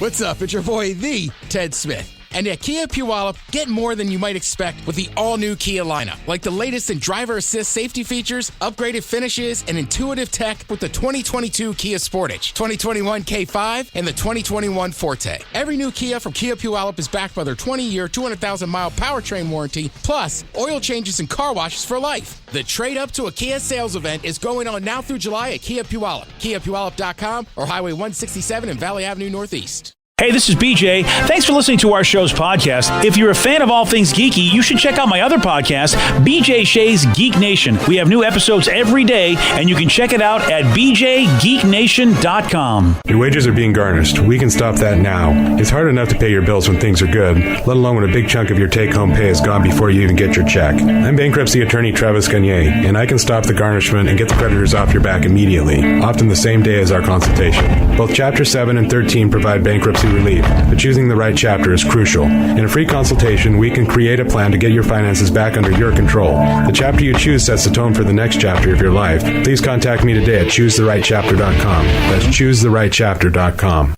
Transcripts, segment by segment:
What's up? It's your boy, the Ted Smith. And at Kia Puyallup, get more than you might expect with the all-new Kia lineup. Like the latest in driver assist safety features, upgraded finishes, and intuitive tech with the 2022 Kia Sportage, 2021 K5, and the 2021 Forte. Every new Kia from Kia Puyallup is backed by their 20-year, 200,000-mile powertrain warranty, plus oil changes and car washes for life. The Trade Up to a Kia sales event is going on now through July at Kia Puyallup, KiaPuyallup.com, or Highway 167 in Valley Avenue Northeast. Hey, this is BJ. Thanks for listening to our show's podcast. If you're a fan of all things geeky, you should check out my other podcast, BJ Shea's Geek Nation. We have new episodes every day, and you can check it out at bjgeeknation.com. Your wages are being garnished. We can stop that now. It's hard enough to pay your bills when things are good, let alone when a big chunk of your take-home pay is gone before you even get your check. I'm bankruptcy attorney Travis Gagne, and I can stop the garnishment and get the creditors off your back immediately, often the same day as our consultation. Both Chapter 7 and 13 provide bankruptcy relief, but choosing the right chapter is crucial. In a free consultation, we can create a plan to get your finances back under your control. The chapter you choose sets the tone for the next chapter of your life. Please contact me today at ChooseTheRightChapter.com. That's ChooseTheRightChapter.com.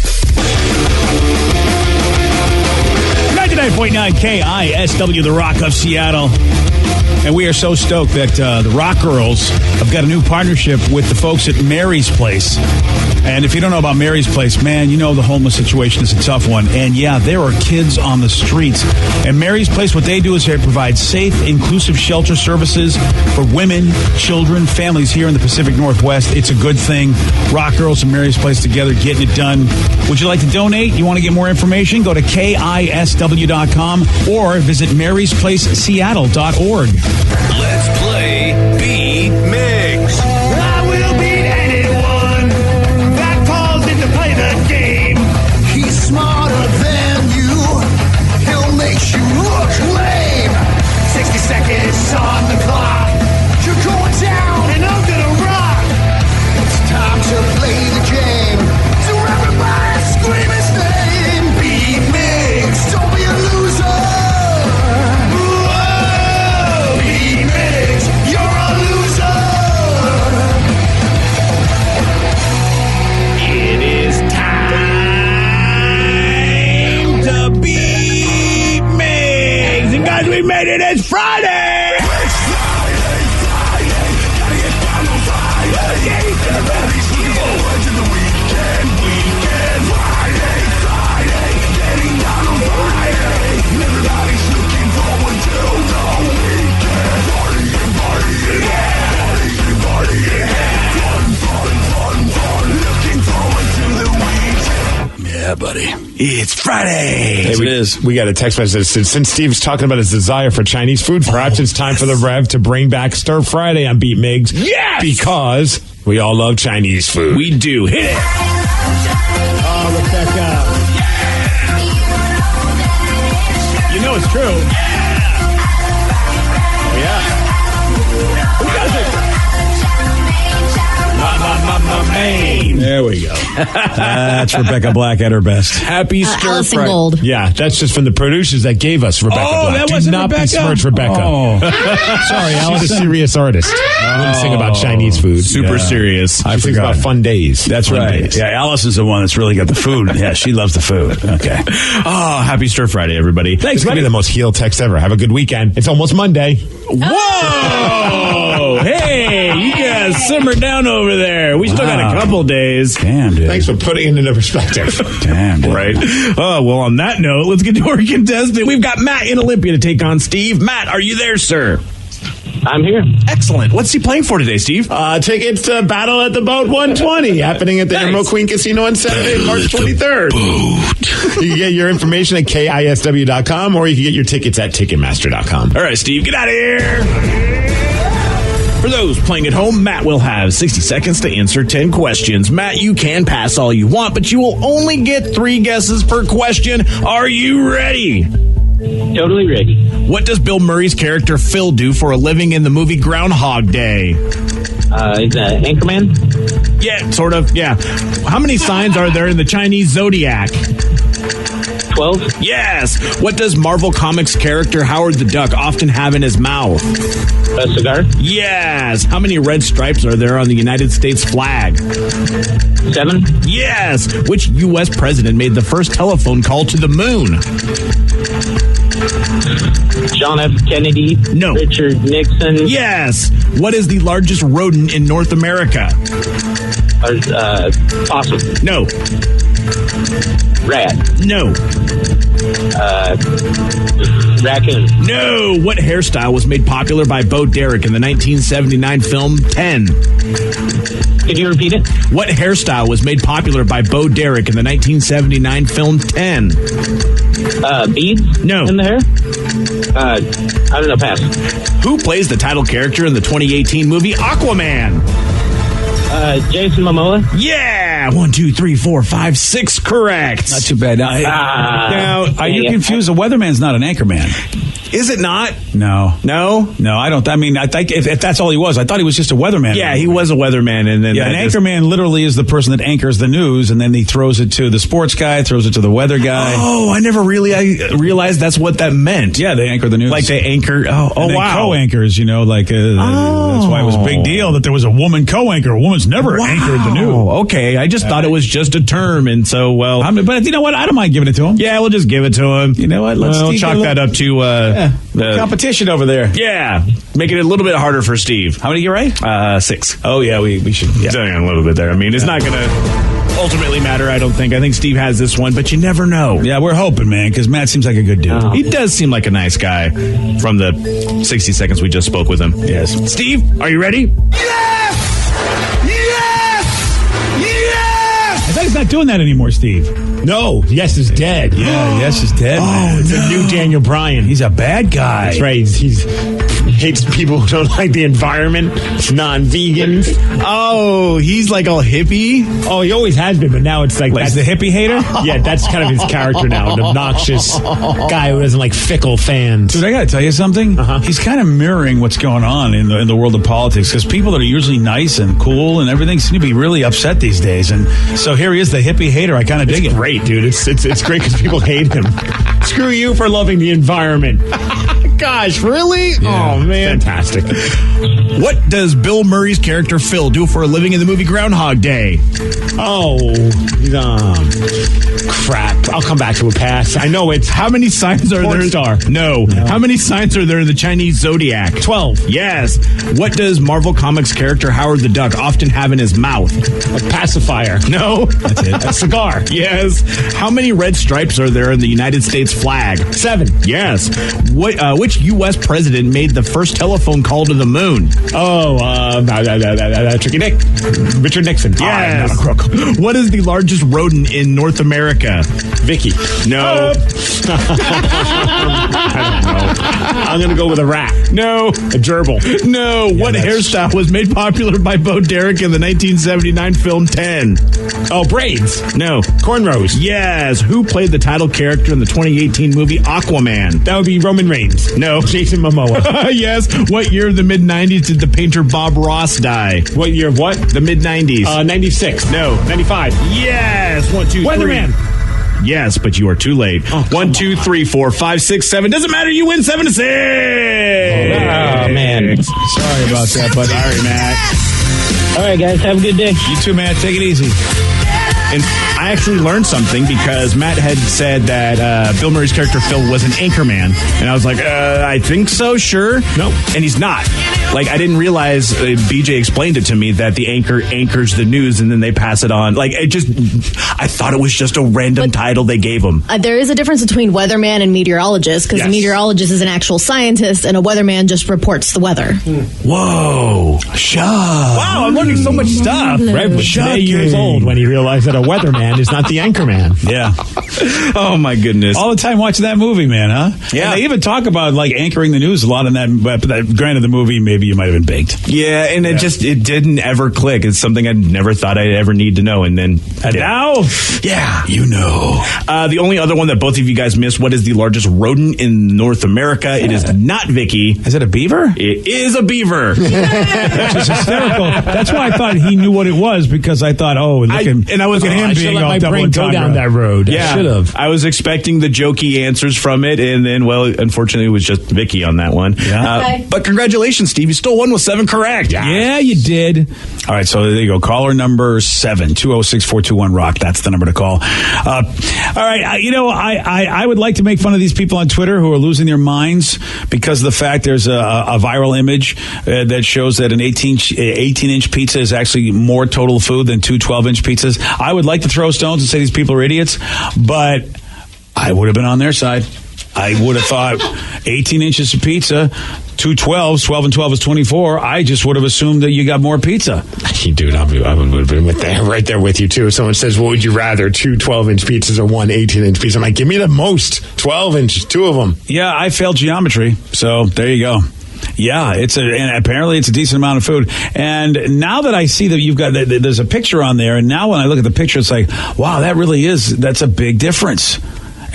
99.9 KISW, the Rock of Seattle. And we are so stoked that the Rock Girls have got a new partnership with the folks at Mary's Place. And if you don't know about Mary's Place, man, you know the homeless situation is a tough one. And yeah, there are kids on the streets. And Mary's Place, what they do is they provide safe, inclusive shelter services for women, children, families here in the Pacific Northwest. It's a good thing. Rock Girls and Mary's Place together, getting it done. Would you like to donate? You want to get more information? Go to KISW.com or visit marysplaceseattle.org. Let's play Beat Mix. I will beat anyone that calls in to play the game. He's smarter than you. He'll make you look lame. 60 seconds on the clock. You're going down and I'm gonna rock. It's time to play the game. So everybody scream his name. Beat Mix. Don't be a loser. We made it. It's Friday. It's Friday. Gotta get down on Friday. Everybody's looking forward to the weekend. Friday. Getting down on Friday. Everybody's looking forward to the weekend. Partying. Fun. Looking forward to the weekend. Yeah, buddy. It's Friday. Hey, it is. We got a text message that said, since Steve's talking about his desire for Chinese food, perhaps it's time for the Rev to bring back Stir Friday on Beat Migs. Yes! Because we all love Chinese food. We do. Hit it. Oh, Rebecca. You know it's true. Oh, yeah. Who does it? Maine. There we go. That's Rebecca Black at her best. Happy Stir Allison Fry. Gold. Yeah, that's just from the producers that gave us Rebecca Black. That Do wasn't not Rebecca? besmirch Rebecca. Oh. Sorry, Allison. She's a serious artist. Wouldn't sing about Chinese food. Super serious. She sings about fun days. That's fun right. days. Yeah, Alice is the one that's really got the food. Yeah, she loves the food. Okay. Oh, happy Stir Friday, everybody. Thanks, It's going to be buddy. the most heel text ever. Have a good weekend. It's almost Monday. Whoa! Hey, you guys simmer down over there. We still got a couple days. Damn, dude. Thanks for putting it into perspective. Damn, dude. Right. Oh, well, on that note, let's get to our contestant. We've got Matt in Olympia to take on Steve. Matt, are you there, sir? I'm here. Excellent. What's he playing for today, Steve? Tickets to Battle at the Boat 120 happening at the Emerald Queen Casino on Saturday, March 23rd. You can get your information at KISW.com or you can get your tickets at Ticketmaster.com. All right, Steve, get out of here. For those playing at home, Matt will have 60 seconds to answer 10 questions. Matt, you can pass all you want, but you will only get 3 guesses per question. Are you ready? Totally ready. What does Bill Murray's character Phil do for a living in the movie Groundhog Day? Is that Anchorman? Yeah, sort of, yeah. How many signs are there in the Chinese zodiac? 12. 12. Yes. What does Marvel Comics character Howard the Duck often have in his mouth? A cigar. Yes. How many red stripes are there on the United States flag? 7. Yes. Which U.S. president made the first telephone call to the moon? John F. Kennedy. No. Richard Nixon. Yes. What is the largest rodent in North America? Possum. No. Rat. No. Raccoon. No. What hairstyle was made popular by Bo Derek in the 1979 film 10? Could you repeat it? What hairstyle was made popular by Bo Derek in the 1979 film 10? Beads? No. In the hair? I don't know, pass. Who plays the title character in the 2018 movie Aquaman? Jason Momoa? Yeah! 1, 2, 3, 4, 5, 6 correct. Not too bad. Now, are you confused? The weatherman's not an anchorman. Is it not? No. No? No, I don't. I mean, I think if that's all he was, I thought he was just a weatherman. Yeah, he was a weatherman. And then an anchorman literally is the person that anchors the news, and then he throws it to the sports guy, throws it to the weather guy. Oh, I never really realized that's what that meant. Yeah, they anchor the news. Like they anchor. Oh, and wow. Co-anchors, that's why it was a big deal that there was a woman co-anchor. A woman's never anchored the news. Okay, I just thought it was just a term, and so, well. But you know what? I don't mind giving it to him. Yeah, we'll just give it to him. You know what? Let's chalk that up to the competition over there. Yeah, making it a little bit harder for Steve. How many get right? 6. Oh, yeah, we should. Yeah. A little bit there. I mean, it's not going to ultimately matter, I don't think. I think Steve has this one, but you never know. Yeah, we're hoping, man, because Matt seems like a good dude. He does seem like a nice guy from the 60 seconds we just spoke with him. Yes. Steve, are you ready? Yes! Yes! Yes! I thought he's not doing that anymore, Steve. No. Yes is dead. Yeah, Yes is dead. Oh, it's a new Daniel Bryan. He's a bad guy. That's right. He's hates people who don't like the environment, non-vegans. Oh, he's like all hippie? Oh, he always has been, but now it's like that's the hippie hater? Yeah, that's kind of his character now. An obnoxious guy who doesn't like fickle fans. Dude, I got to tell you something. He's kind of mirroring what's going on in the world of politics, because people that are usually nice and cool and everything seem to be really upset these days. And so here he is, the hippie hater. I kind of dig it. Great, dude. It's great because people hate him. Screw you for loving the environment. Gosh, really? Yeah. Oh, man. Fantastic. What does Bill Murray's character Phil do for a living in the movie Groundhog Day? Oh, crap. I'll come back to a pass. I know it's... How many signs are there? Star. No. How many signs are there in the Chinese zodiac? 12. Yes. What does Marvel Comics character Howard the Duck often have in his mouth? A pacifier. No. That's it. A cigar. Yes. How many red stripes are there in the United States flag? 7. Yes. Which U.S. president made the first telephone call to the moon? Oh, Tricky Dick. Richard Nixon. Yes. I'm not a crook. What is the largest rodent in North America? Vicky. No. I don't know. I'm going to go with a rat. No. A gerbil. No. What hairstyle was made popular by Bo Derek in the 1979 film 10? Oh, braids. No. Cornrows. Yes. Who played the title character in the 2018 movie Aquaman? That would be Roman Reigns. No. Jason Momoa. Yes. What year of the mid-90s did the painter Bob Ross die? What year of what? The mid-90s. 96. No. 95. Yes. 1, 2, 3. Weatherman. Yes, but you are too late. Oh, 1, 2, 3, 4, 5, 6, 7. Doesn't matter. You win 7 to 6. Oh, man. Sorry about that, buddy. Sorry, Matt. All right, guys. Have a good day. You too, Matt. Take it easy. And I actually learned something because Matt had said that Bill Murray's character Phil was an anchorman. And I was like, I think so, sure. No. And he's not. Like, I didn't realize, BJ explained it to me, that the anchor anchors the news and then they pass it on. Like, I thought it was just a random title they gave him. There is a difference between weatherman and meteorologist, because Yes. a meteorologist is an actual scientist and a weatherman just reports the weather. Whoa. Wow, I'm learning so much stuff. Red was today years old when he realized that a weatherman is not the anchorman. Yeah. Oh, my goodness. All the time watching that movie, man, huh? Yeah. And they even talk about, like, anchoring the news a lot in that. But granted, the movie, maybe you might have been baked. Yeah, and it didn't ever click. It's something I never thought I'd ever need to know. And then Now, yeah. you know. The only other one that both of you guys missed, what is the largest rodent in North America? It is not Vicky. Is it a beaver? It is a beaver. Which is hysterical. That's why I thought he knew what it was, because I thought, oh, look at him. And I was look him I should being let all my double brain go entendre. down that road. Yeah. I should have. I was expecting the jokey answers from it, and then, well, unfortunately, it was just Vicky on that one. Yeah. Okay. But congratulations, Steve. You still won with 7 correct. Yeah, you did. All right, so there you go. Caller number 7, 206-421-ROCK. That's the number to call. All right, I would like to make fun of these people on Twitter who are losing their minds because of the fact there's a viral image that shows that an 18-inch pizza is actually more total food than 2 12-inch pizzas. I would like to throw stones and say these people are idiots, but I would have been on their side. I would have thought 18 inches of pizza, 2 12s, 12 and 12 is 24. I just would have assumed that you got more pizza. Dude, I would have been right there with you, too. If someone says, what would you rather, 2 12-inch pizzas or 1 18-inch pizza? I'm like, give me the most 12 inches, 2 of them. Yeah, I failed geometry, so there you go. Yeah, and apparently it's a decent amount of food. And now that I see that there's a picture on there, and now when I look at the picture, it's like, wow, that's a big difference.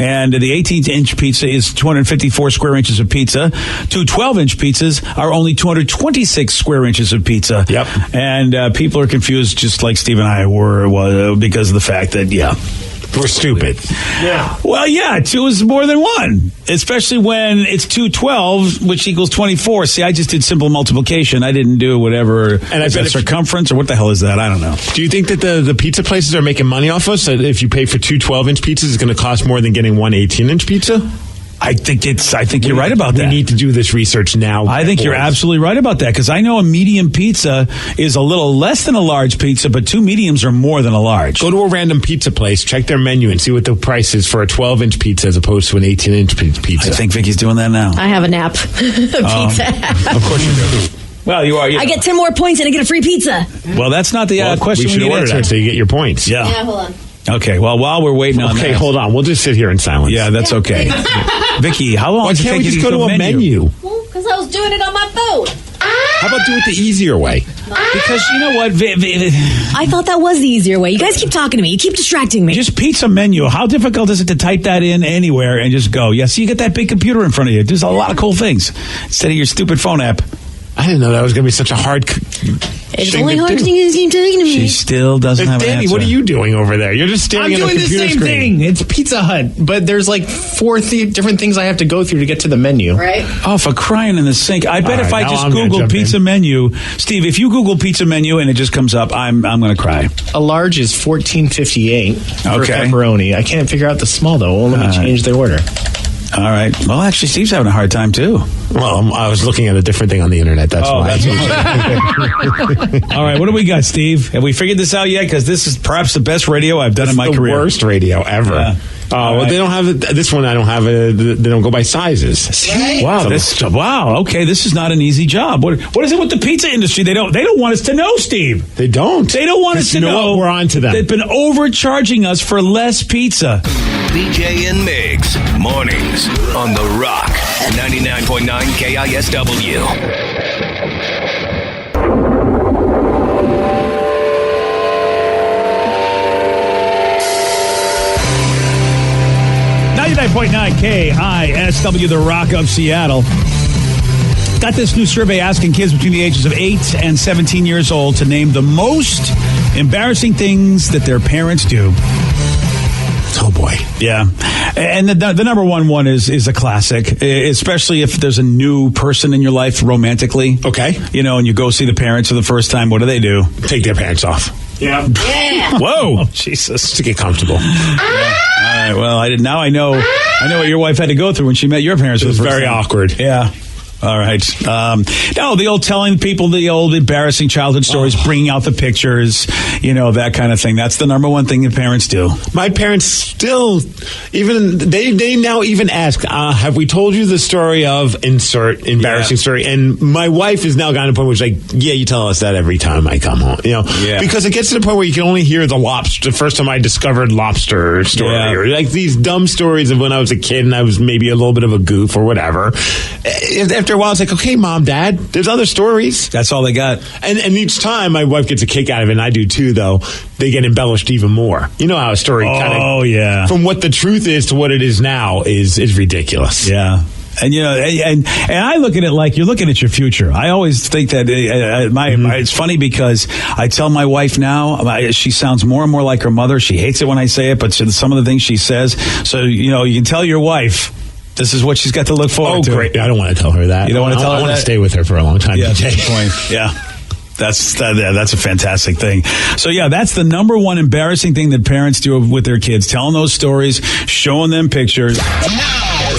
And the 18-inch pizza is 254 square inches of pizza. 2 12-inch pizzas are only 226 square inches of pizza. Yep. And people are confused, just like Steve and I were, because of the fact that, we're stupid. Yeah. Well, yeah, 2 is more than 1, especially when it's 2 12, which equals 24. See, I just did simple multiplication. I didn't do whatever. And is that circumference or what the hell is that? I don't know. Do you think that the pizza places are making money off us? That if you pay for 2 12-inch pizzas, it's going to cost more than getting 1 18-inch pizza? I think you're right about that. We need to do this research now. I think you're absolutely right about that, because I know a medium pizza is a little less than a large pizza, but 2 mediums are more than a large. Go to a random pizza place, check their menu, and see what the price is for a 12-inch pizza as opposed to an 18-inch pizza. I think Vicky's doing that now. I have an app. Pizza app. Of course you do. Well, you are. I get 10 more points and I get a free pizza. Well, that's not the question we should need order answer. that so you get your points. Yeah. hold on. Okay, well, while we're waiting on that. Okay, hold on. We'll just sit here in silence. Yeah, that's okay. Vicky, how long does it can't take we you just to go to a menu? Well, because I was doing it on my phone. How about do it the easier way? Because you know what? I thought that was the easier way. You guys keep talking to me. You keep distracting me. Just pizza menu. How difficult is it to type that in anywhere and just go? Yeah, so you get that big computer in front of you. There's a lot of cool things instead of your stupid phone app. I didn't know that was going to be such a hard it's thing only to hard do. to keep talking to me. She still doesn't have an Danny, answer. what are you doing over there? You're just staring I'm at a doing the computer same screen. thing. It's Pizza Hut, but there's like 4 different things I have to go through to get to the menu. Right? Oh, for crying in the sink. I bet All if right, I now just I'm gonna Google jump pizza in. menu, Steve, if you Google pizza menu and it just comes up, I'm going to cry. A large is $14.58 for Okay. pepperoni. I can't figure out the small though. Well, let me change the order. All right. Well, actually, Steve's having a hard time, too. Well, I was looking at a different thing on the internet. That's why. All right. What do we got, Steve? Have we figured this out yet? Because this is perhaps the best radio I've done in my the career. worst radio ever. Yeah. Well, right. they don't have this one. I don't have it. They don't go by sizes. Wow. Okay, this is not an easy job. What is it with the pizza industry? They don't want us to know, Steve. They don't. They don't want us to You know know. what? We're on to them. They've been overcharging us for less pizza. BJ and Migs, mornings on The Rock, 99.9 KISW. KISW, the Rock of Seattle. Got this new survey asking kids between the ages of 8 and 17 years old to name the most embarrassing things that their parents do. Oh boy. Yeah. And the number one is a classic, especially if there's a new person in your life romantically. Okay. You know, and you go see the parents for the first time. What do? Take their pants off. Yeah. Whoa. Jesus. To get comfortable. All right. Well, now I know what your wife had to go through when she met your parents. It was for the first very time. awkward. Yeah. All right. No, the old telling people the old embarrassing childhood stories, bringing out the pictures, that kind of thing. That's the number one thing that parents do. My parents still, they now even ask, have we told you the story of insert embarrassing story? And my wife has now gotten to the point where she's like, yeah, you tell us that every time I come home, because it gets to the point where you can only hear the first time I discovered lobster story, or like these dumb stories of when I was a kid and I was maybe a little bit of a goof or whatever. After a while, it's like, okay, Mom, Dad, there's other stories. That's all they got. And each time, my wife gets a kick out of it, and I do too, though, they get embellished even more. You know how a story from what the truth is to what it is now is ridiculous. Yeah. And and I look at it like you're looking at your future. I always think that it's funny because I tell my wife now, she sounds more and more like her mother. She hates it when I say it, but some of the things she says. So you can tell your wife this is what she's got to look forward to. Oh, great! I don't want to tell her that. You don't want to tell her that? I want to stay with her for a long time. Yeah, that's the point. Yeah. That's a fantastic thing. So, that's the number one embarrassing thing that parents do with their kids, telling those stories, showing them pictures.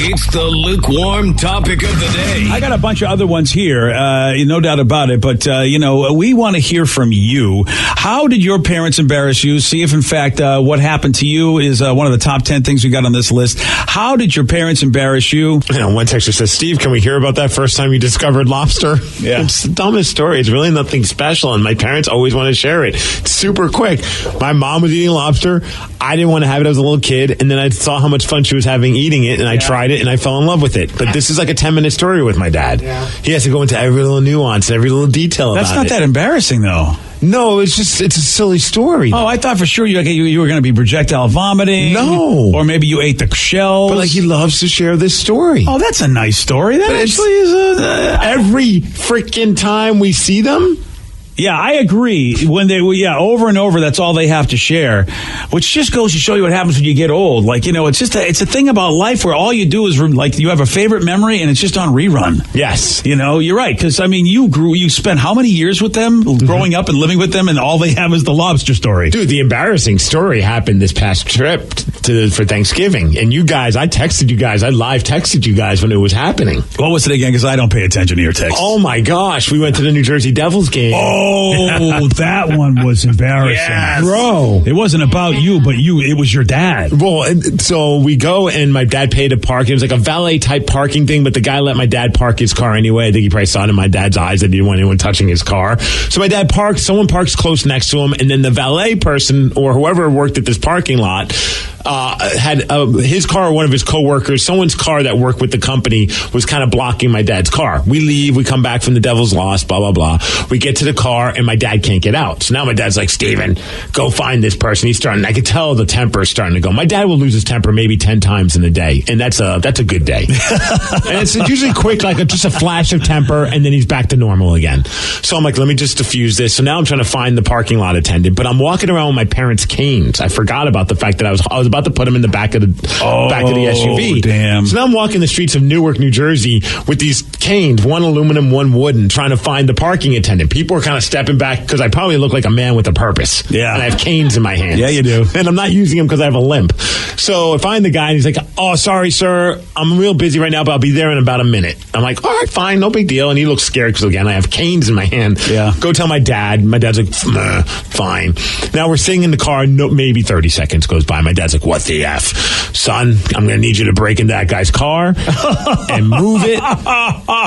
It's the lukewarm topic of the day. I got a bunch of other ones here, no doubt about it. But, we want to hear from you. How did your parents embarrass you? See if, in fact, what happened to you is one of the top 10 things we got on this list. How did your parents embarrass you? One texter says, Steve, can we hear about that first time you discovered lobster? Yeah. It's the dumbest story. It's really nothing special, and my parents always want to share it. It's super quick. My mom was eating lobster. I didn't want to have it as a little kid, and then I saw how much fun she was having eating it, and I tried it, and I fell in love with it. But this is like a 10-minute story with my dad. Yeah. He has to go into every little nuance and every little detail about it. That's not that embarrassing, though. No, it's a silly story. Oh, I thought for sure you were going to be projectile vomiting. No. Or maybe you ate the shells. But he loves to share this story. Oh, that's a nice story. That actually is every freaking time we see them. Yeah, I agree. When over and over, that's all they have to share, which just goes to show you what happens when you get old. It's a thing about life where all you do is you have a favorite memory and it's just on rerun. Yes. You're right. Because, you spent how many years with them growing up and living with them, and all they have is the lobster story. Dude, the embarrassing story happened this past trip for Thanksgiving. And you guys, I texted you guys. I live texted you guys when it was happening. What was it again? Because I don't pay attention to your texts. Oh, my gosh. We went to the New Jersey Devils game. Oh, that one was embarrassing. Yes. Bro. It wasn't about you, but it was your dad. Well, so we go, and my dad paid to park. It was like a valet-type parking thing, but the guy let my dad park his car anyway. I think he probably saw it in my dad's eyes that he didn't want anyone touching his car. So my dad parks, someone parks close next to him, and then the valet person or whoever worked at this parking lot had his car or one of his coworkers, someone's car that worked with the company was kind of blocking my dad's car. We leave, we come back from the Devil's Lost, blah, blah, blah. We get to the car and my dad can't get out. So now my dad's like, Steven, go find this person. I could tell the temper is starting to go. My dad will lose his temper maybe 10 times in a day. And that's a good day. And it's usually quick, just a flash of temper, and then he's back to normal again. So I'm like, let me just diffuse this. So now I'm trying to find the parking lot attendant, but I'm walking around with my parents' canes. I forgot about the fact that I was about to put them in the back of the SUV. Damn. So now I'm walking the streets of Newark, New Jersey with these canes, one aluminum, one wooden, trying to find the parking attendant. People are kind of stepping back because I probably look like a man with a purpose. Yeah. And I have canes in my hands. Yeah, you do. And I'm not using them because I have a limp. So I find the guy and he's like, oh, sorry, sir. I'm real busy right now, but I'll be there in about a minute. I'm like, all right, fine, no big deal. And he looks scared because, again, I have canes in my hand. Yeah. Go tell my dad. My dad's like, fine. Now we're sitting in the car. Maybe 30 seconds goes by. My dad's like, what the F? Son, I'm going to need you to break into that guy's car and move it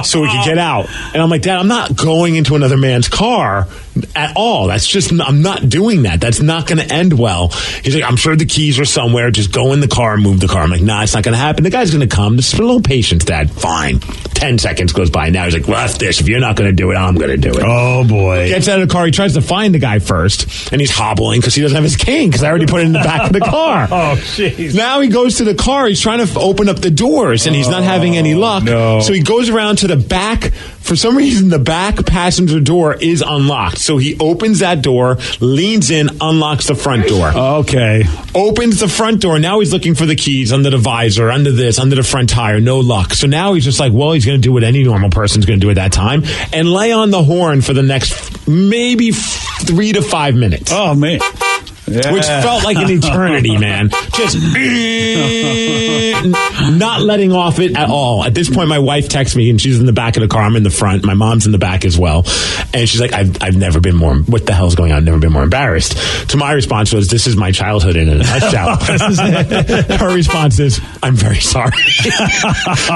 so we can get out. And I'm like, Dad, I'm not going into another man's car at all. I'm not doing that. That's not going to end well. He's like, I'm sure the keys are somewhere. Just go in the car and move the car. I'm like, nah, it's not going to happen. The guy's going to come. Just a little patience, Dad. Fine. 10 seconds goes by. Now he's like, well, that's this. If you're not going to do it, I'm going to do it. Oh, boy. Gets out of the car. He tries to find the guy first, and he's hobbling because he doesn't have his cane because I already put it in the back of the car. Oh, jeez. Now he goes to the car. He's trying to open up the doors, and he's not having any luck. No. So he goes around to the back. For some reason, the back passenger door is unlocked. So he opens that door, leans in, unlocks the front door. Okay. Opens the front door. Now he's looking for the keys under the visor, under this, under the front tire. No luck. So now he's just like, well, he's going to do what any normal person's going to do at that time and lay on the horn for the next maybe 3 to 5 minutes. Oh, man. Yeah. Which felt like an eternity, man. Just not letting off it at all. At this point, my wife texts me, and she's in the back of the car. I'm in the front. My mom's in the back as well. And she's like, I've never been more, what the hell's going on? I've never been more embarrassed. To my response was, this is my childhood in a nutshell. Her response is, I'm very sorry.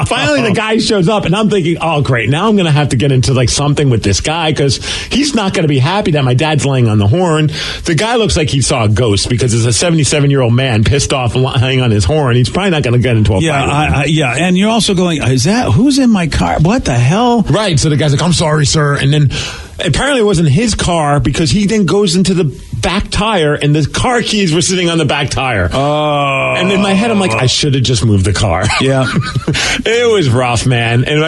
Finally, the guy shows up, and I'm thinking, oh, great. Now I'm going to have to get into something with this guy because he's not going to be happy that my dad's laying on the horn. The guy looks like he saw a ghost because it's a 77-year-old man pissed off and lying on his horn. He's probably not going to get into a fight. Yeah, and you're also going, who's in my car? What the hell? Right. So the guy's like, I'm sorry, sir. And then Apparently it wasn't his car because he then goes into the back tire and the car keys were sitting on the back tire. Oh. And in my head, I'm like, I should have just moved the car. Yeah. It was rough, man. And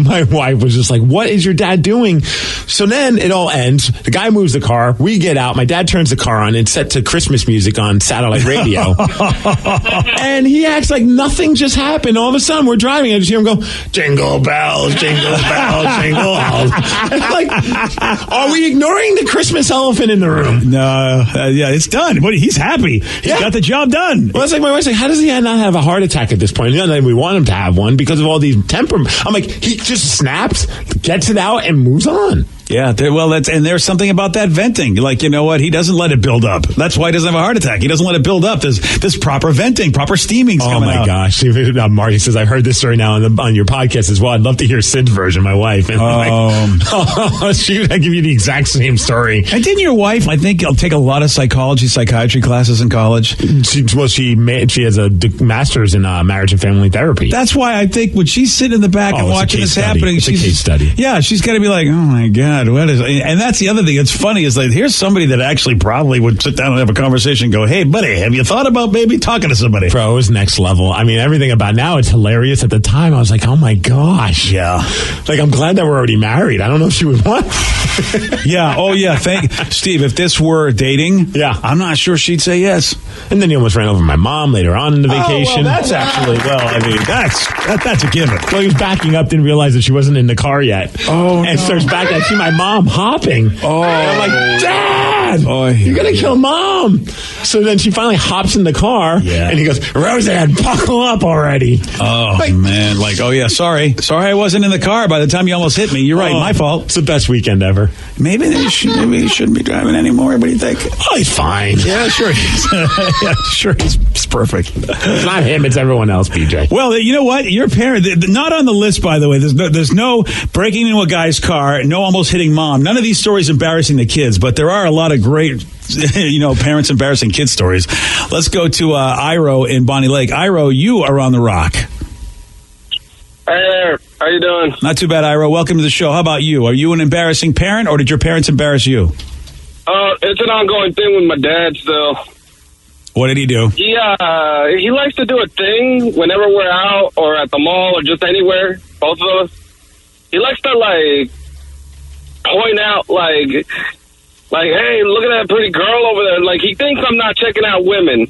my wife was just like, what is your dad doing? So then it all ends. The guy moves the car. We get out. My dad turns the car on. It's set to Christmas music on satellite radio. And he acts like nothing just happened. All of a sudden, we're driving. I just hear him go, jingle bells, jingle bells, jingle bells. Like, are we ignoring the Christmas elephant in the room? No, yeah, it's done. He's happy. He's got the job done. Well, it's like my wife's like, how does he not have a heart attack at this point? Not that we want him to have one because of all these temperament. I'm like, he just snaps, gets it out, and moves on. Yeah, there's something about that venting. Like, you know what? He doesn't let it build up. That's why he doesn't have a heart attack. He doesn't let it build up. There's proper venting, proper steaming. Oh my gosh! Marty says I've heard this story now on your podcast as well. I'd love to hear Sid's version. My wife. And shoot! I give you the exact same story. And didn't your wife? I think take a lot of psychiatry classes in college. She has a master's in marriage and family therapy. That's why I think when she's sitting in the back and watching this happening, it's a case study. Yeah, she's got to be like, oh my God. What is? And that's the other thing. It's funny is like here's somebody that actually probably would sit down and have a conversation and go, hey, buddy, have you thought about maybe talking to somebody? Bro, it was next level. I mean, everything about now, it's hilarious. At the time, I was like, oh my gosh. Yeah. Like, I'm glad that we're already married. I don't know if she would want. Yeah. Oh, yeah. Steve, if this were dating, I'm not sure she'd say yes. And then he almost ran over my mom later on in the vacation. Well, that's actually, that's a given. Well, he was backing up, didn't realize that she wasn't in the car yet. And starts back. I see my mom hopping. Oh. And I'm like, Dad, you're going to kill Mom. So then she finally hops in the car. Yeah. And he goes, Roseanne, buckle up already. Oh, man. Like, oh, yeah, sorry. Sorry I wasn't in the car by the time you almost hit me. You're right. My fault. It's the best weekend ever. Maybe he shouldn't be driving anymore. What do you think? Oh, he's fine. Yeah, sure he is. Yeah, sure, it's perfect. It's not him, it's everyone else, BJ. Well, you know what? Your parent, not on the list, by the way. There's no breaking into a guy's car, no almost hitting mom. None of these stories embarrassing the kids, but there are a lot of great, parents embarrassing kid stories. Let's go to Iro in Bonnie Lake. Iro, you are on the rock. Hey there. How you doing? Not too bad, Iro. Welcome to the show. How about you? Are you an embarrassing parent, or did your parents embarrass you? It's an ongoing thing with my dad still. What did he do? He likes to do a thing whenever we're out or at the mall or just anywhere, both of us. He likes to, point out, hey, look at that pretty girl over there. Like, he thinks I'm not checking out women.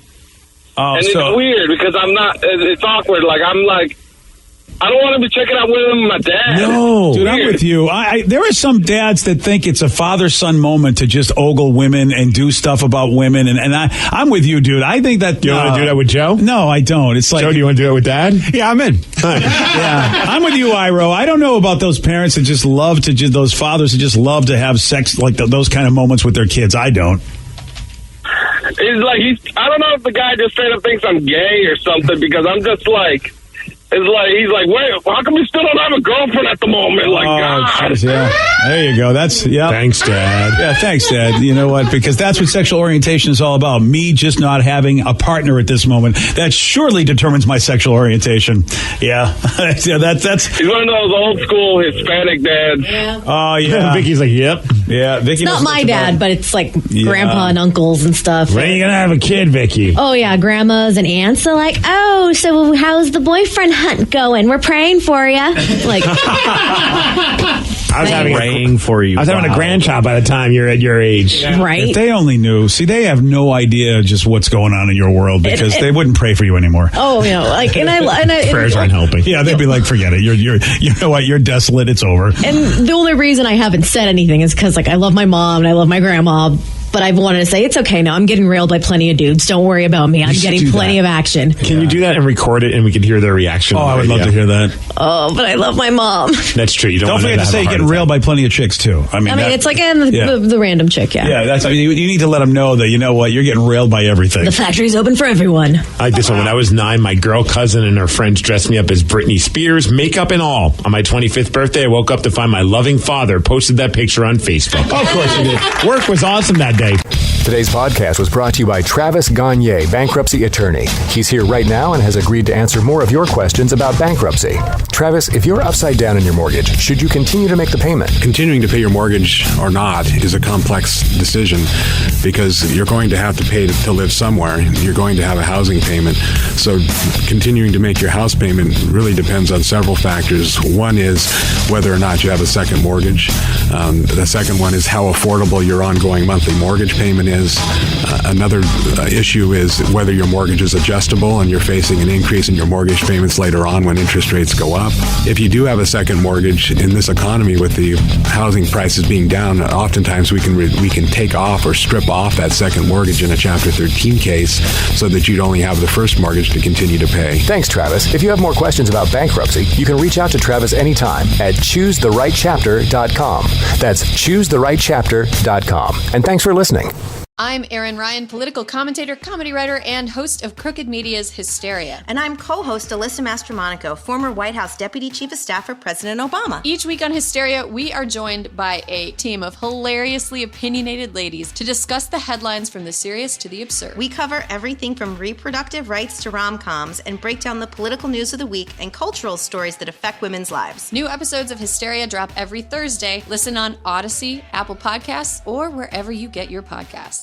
Oh, and it's weird because I'm not, it's awkward. Like, I'm like, I don't want to be checking out women with my dad. No. Dude, I'm with you. There are some dads that think it's a father-son moment to just ogle women and do stuff about women. And I'm with you, dude. I think that... You want to do that with Joe? No, I don't. It's like... Joe, do you want to do that with Dad? Yeah, I'm in. Yeah. I'm with you, Iro. I don't know about those parents that just love to... those fathers that just love to have sex, like those kind of moments with their kids. I don't. It's like I don't know if the guy just straight up thinks I'm gay or something because I'm just like... It's like, he's like, wait, how come you still don't have a girlfriend at the moment? Like, God. Geez, yeah. There you go. Thanks, Dad. Yeah, thanks, Dad. You know what? Because that's what sexual orientation is all about. Me just not having a partner at this moment. That surely determines my sexual orientation. Yeah. Yeah, that's... He's one of those old school Hispanic dads. Yeah. Oh, yeah. Vicky's like, yep. Yeah, Vicky. It's not my dad, but it's like grandpa and uncles and stuff. When are you going to have a kid, Vicky? Oh, yeah, grandmas and aunts are like, oh, so how's the boyfriend hunt going? We're praying for you. Like, I was having a grandchild by the time you're at your age. Yeah. Right? If they only knew. See, they have no idea just what's going on in your world because they wouldn't pray for you anymore. Oh, like, and I prayers aren't helping. Yeah, they'd be like, forget it. You know what? You're desolate. It's over. And the only reason I haven't said anything is because, I love my mom and I love my grandma. But I've wanted to say, it's okay now. I'm getting railed by plenty of dudes. Don't worry about me. I'm getting plenty of action. Can you do that and record it and we could hear their reaction? Oh, I would love to hear that. Oh, but I love my mom. That's true. You don't forget to say you're getting railed by plenty of chicks, too. I mean it's like the random chick, yeah. Yeah, you need to let them know that, you know what, you're getting railed by everything. The factory's open for everyone. I like this one. When I was 9, my girl cousin and her friends dressed me up as Britney Spears, makeup and all. On my 25th birthday, I woke up to find my loving father posted that picture on Facebook. Of course he did. Work was awesome that day. Today's podcast was brought to you by Travis Gagne, bankruptcy attorney. He's here right now and has agreed to answer more of your questions about bankruptcy. Travis, if you're upside down in your mortgage, should you continue to make the payment? Continuing to pay your mortgage or not is a complex decision because you're going to have to pay to live somewhere. You're going to have a housing payment. So continuing to make your house payment really depends on several factors. One is whether or not you have a second mortgage. The second one is how affordable your ongoing monthly mortgage payment is. Another issue is whether your mortgage is adjustable and you're facing an increase in your mortgage payments later on when interest rates go up. If you do have a second mortgage in this economy with the housing prices being down, oftentimes we can take off or strip off that second mortgage in a Chapter 13 case so that you'd only have the first mortgage to continue to pay. Thanks, Travis. If you have more questions about bankruptcy, you can reach out to Travis anytime at choosetherightchapter.com. That's choosetherightchapter.com. And thanks for listening. I'm Erin Ryan, political commentator, comedy writer, and host of Crooked Media's Hysteria. And I'm co-host Alyssa Mastromonaco, former White House Deputy Chief of Staff for President Obama. Each week on Hysteria, we are joined by a team of hilariously opinionated ladies to discuss the headlines from the serious to the absurd. We cover everything from reproductive rights to rom-coms and break down the political news of the week and cultural stories that affect women's lives. New episodes of Hysteria drop every Thursday. Listen on Odyssey, Apple Podcasts, or wherever you get your podcasts.